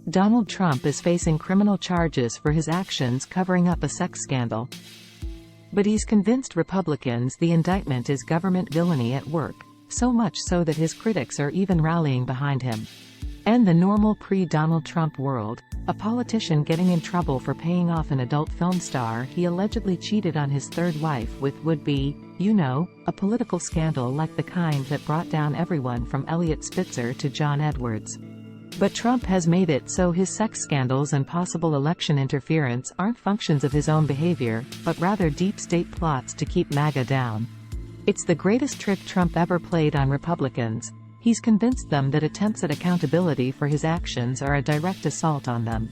Donald Trump is facing criminal charges for his actions covering up a sex scandal. But he's convinced Republicans the indictment is government villainy at work, so much so that his critics are even rallying behind him. And the normal pre-Donald Trump world, a politician getting in trouble for paying off an adult film star he allegedly cheated on his third wife with would be, a political scandal like the kind that brought down everyone from Eliot Spitzer to John Edwards. But Trump has made it so his sex scandals and possible election interference aren't functions of his own behavior, but rather deep state plots to keep MAGA down. It's the greatest trick Trump ever played on Republicans. He's convinced them that attempts at accountability for his actions are a direct assault on them.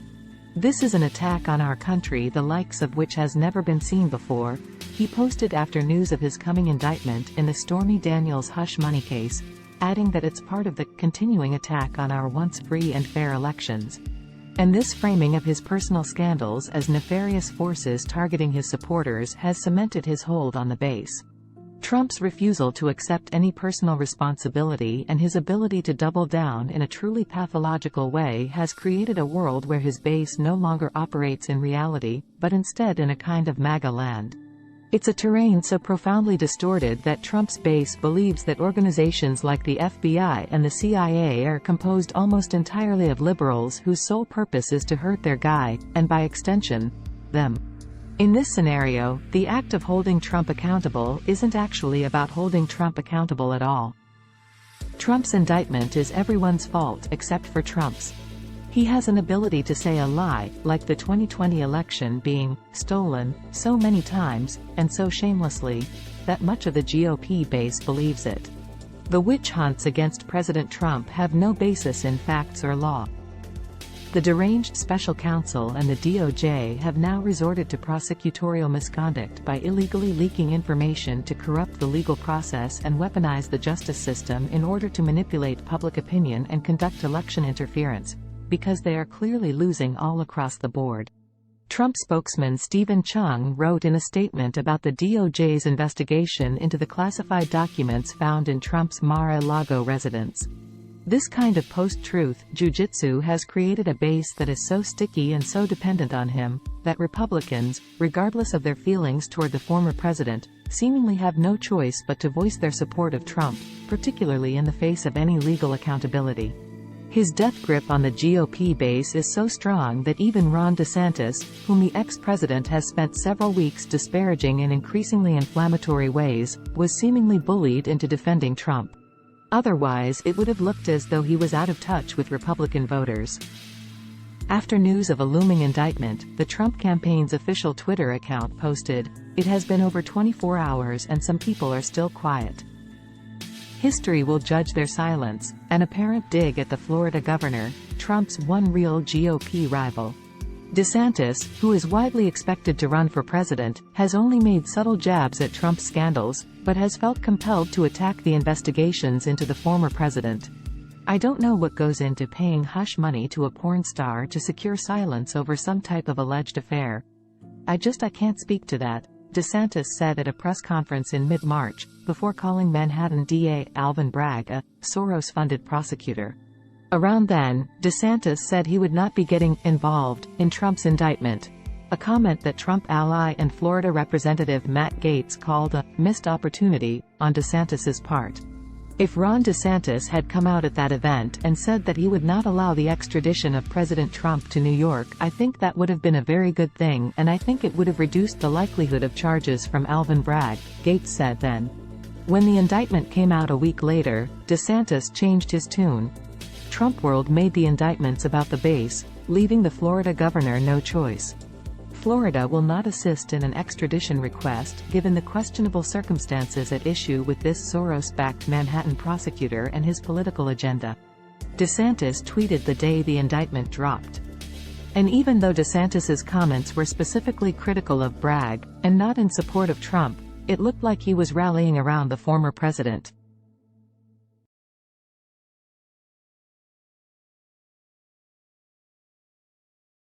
This is an attack on our country the likes of which has never been seen before, he posted after news of his coming indictment in the Stormy Daniels hush money case, adding that it's part of the continuing attack on our once free and fair elections. And this framing of his personal scandals as nefarious forces targeting his supporters has cemented his hold on the base. Trump's refusal to accept any personal responsibility and his ability to double down in a truly pathological way has created a world where his base no longer operates in reality, but instead in a kind of MAGA land. It's a terrain so profoundly distorted that Trump's base believes that organizations like the FBI and the CIA are composed almost entirely of liberals whose sole purpose is to hurt their guy, and by extension, them. In this scenario, the act of holding Trump accountable isn't actually about holding Trump accountable at all. Trump's indictment is everyone's fault except for Trump's. He has an ability to say a lie, like the 2020 election being stolen so many times, and so shamelessly, that much of the GOP base believes it. The witch hunts against President Trump have no basis in facts or law. The deranged special counsel and the DOJ have now resorted to prosecutorial misconduct by illegally leaking information to corrupt the legal process and weaponize the justice system in order to manipulate public opinion and conduct election interference, because they are clearly losing all across the board. Trump spokesman Stephen Chung wrote in a statement about the DOJ's investigation into the classified documents found in Trump's Mar-a-Lago residence. This kind of post-truth jujitsu has created a base that is so sticky and so dependent on him, that Republicans, regardless of their feelings toward the former president, seemingly have no choice but to voice their support of Trump, particularly in the face of any legal accountability. His death grip on the GOP base is so strong that even Ron DeSantis, whom the ex-president has spent several weeks disparaging in increasingly inflammatory ways, was seemingly bullied into defending Trump. Otherwise, it would have looked as though he was out of touch with Republican voters. After news of a looming indictment, the Trump campaign's official Twitter account posted, "It has been over 24 hours and some people are still quiet. History will judge their silence," an apparent dig at the Florida governor, Trump's one real GOP rival. DeSantis, who is widely expected to run for president, has only made subtle jabs at Trump's scandals, but has felt compelled to attack the investigations into the former president. "I don't know what goes into paying hush money to a porn star to secure silence over some type of alleged affair. I can't speak to that," DeSantis said at a press conference in mid-March, before calling Manhattan DA Alvin Bragg a Soros-funded prosecutor. Around then, DeSantis said he would not be getting involved in Trump's indictment, a comment that Trump ally and Florida Representative Matt Gaetz called a missed opportunity on DeSantis's part. If Ron DeSantis had come out at that event and said that he would not allow the extradition of President Trump to New York, I think that would have been a very good thing, and I think it would have reduced the likelihood of charges from Alvin Bragg, Gaetz said then. When the indictment came out a week later, DeSantis changed his tune. Trump world made the indictments about the base, leaving the Florida governor no choice. Florida will not assist in an extradition request, given the questionable circumstances at issue with this Soros-backed Manhattan prosecutor and his political agenda. DeSantis tweeted the day the indictment dropped. And even though DeSantis's comments were specifically critical of Bragg, and not in support of Trump, it looked like he was rallying around the former president.